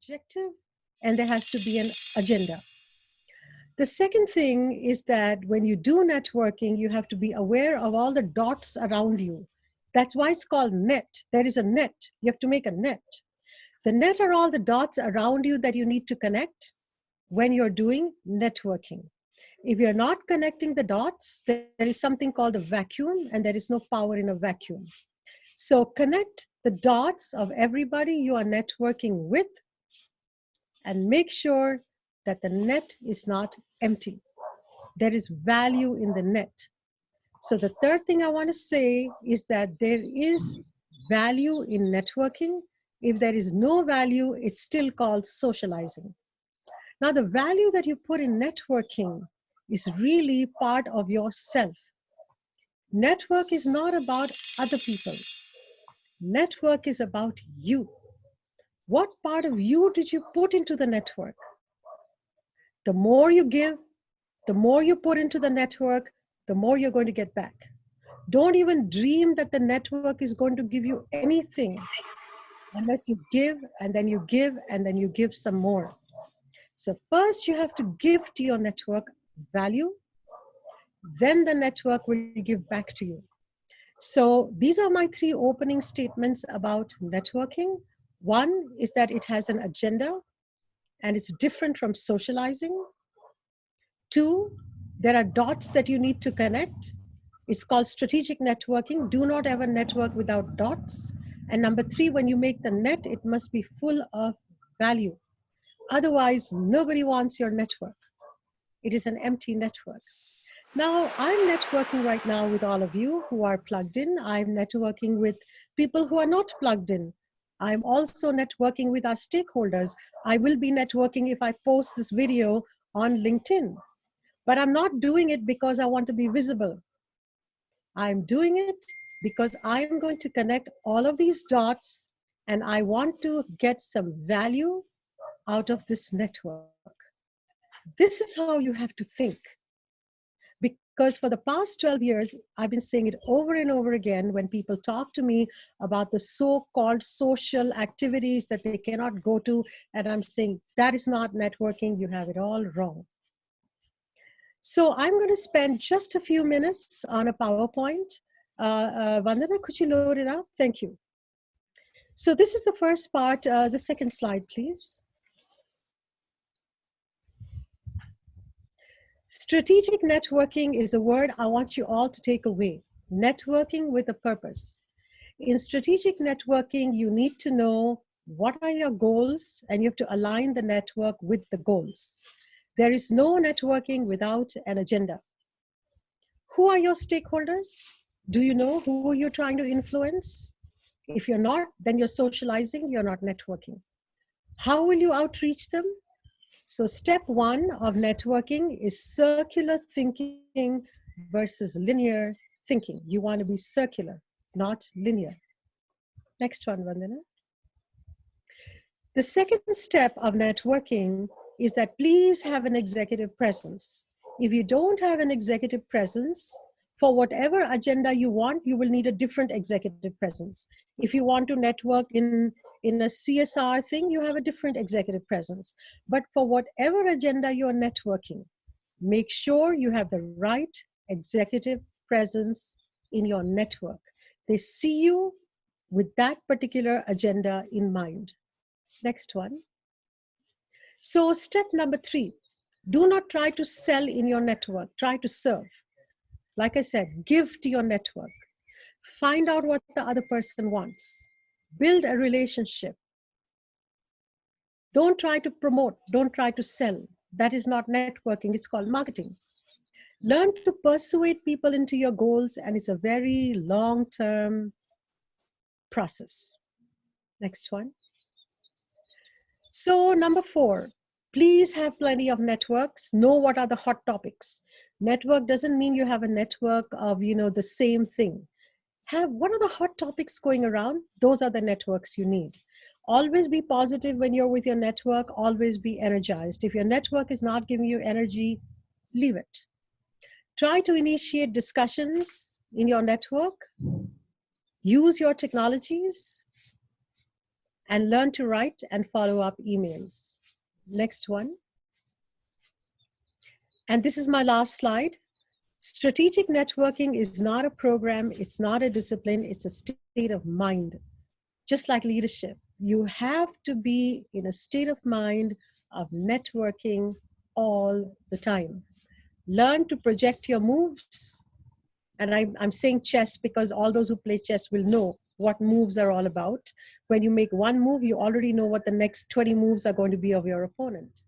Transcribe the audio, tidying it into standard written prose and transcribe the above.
objective and there has to be an agenda. The second thing is that when you do networking, you have to be aware of all the dots around you. That's why it's called net. There is a net. You have to make a net. The net are all the dots around you that you need to connect when you're doing networking. If you're not connecting the dots, there is something called a vacuum, and there is no power in a vacuum. So connect the dots of everybody you are networking with and make sure that the net is not empty. There is value in the net. So the third thing I want to say is that there is value in networking. If there is no value, it's still called socializing. Now, the value that you put in networking is really part of yourself. Network is not about other people. Network is about you. What part of you did you put into the network? The more you give, the more you put into the network, the more you're going to get back. Don't even dream that the network is going to give you anything unless you give, and then you give, and then you give some more. So first you have to give to your network value, then the network will give back to you. So these are my three opening statements about networking. One is that it has an agenda and it's different from socializing. Two, there are dots that you need to connect. It's called strategic networking. Do not ever network without dots. And number three, when you make the net, it must be full of value. Otherwise, nobody wants your network. It is an empty network. Now, I'm networking right now with all of you who are plugged in. I'm networking with people who are not plugged in. I'm also networking with our stakeholders. I will be networking if I post this video on LinkedIn. But I'm not doing it because I want to be visible. I'm doing it because I'm going to connect all of these dots and I want to get some value out of this network. This is how you have to think. Because for the past 12 years, I've been saying it over and over again when people talk to me about the so-called social activities that they cannot go to, and I'm saying that is not networking, you have it all wrong. So I'm going to spend just a few minutes on a PowerPoint. Vandana, could you load it up? Thank you. So this is the first part, the second slide, please. Strategic networking is a word I want you all to take away. Networking with a purpose. In strategic networking, you need to know what are your goals and you have to align the network with the goals. There is no networking without an agenda. Who are your stakeholders? Do you know who you're trying to influence? If you're not, then you're socializing, you're not networking. How will you outreach them? So step one of networking is circular thinking versus linear thinking. You want to be circular, not linear. Next one, Vandana. The second step of networking is that please have an executive presence. If you don't have an executive presence, for whatever agenda you want, you will need a different executive presence. If you want to network in a CSR thing, you have a different executive presence. But for whatever agenda you're networking, make sure you have the right executive presence in your network. They see you with that particular agenda in mind. Next one. So step number three, do not try to sell in your network, try to serve. Like I said, give to your network. Find out what the other person wants. Build a relationship. Don't try to promote, don't try to sell. That is not networking, it's called marketing. Learn to persuade people into your goals, and it's a very long-term process. Next one. So number four, please have plenty of networks. Know what are the hot topics. Network doesn't mean you have a network of, the same thing. What are the hot topics going around? Those are the networks you need. Always be positive when you're with your network. Always be energized. If your network is not giving you energy, leave it. Try to initiate discussions in your network. Use your technologies. and learn to write and follow up emails. Next one. And this is my last slide. Strategic networking is not a program, it's not a discipline, it's a state of mind. Just like leadership, you have to be in a state of mind of networking all the time. Learn to project your moves. And I'm saying chess because all those who play chess will know what moves are all about. When you make one move, you already know what the next 20 moves are going to be of your opponent.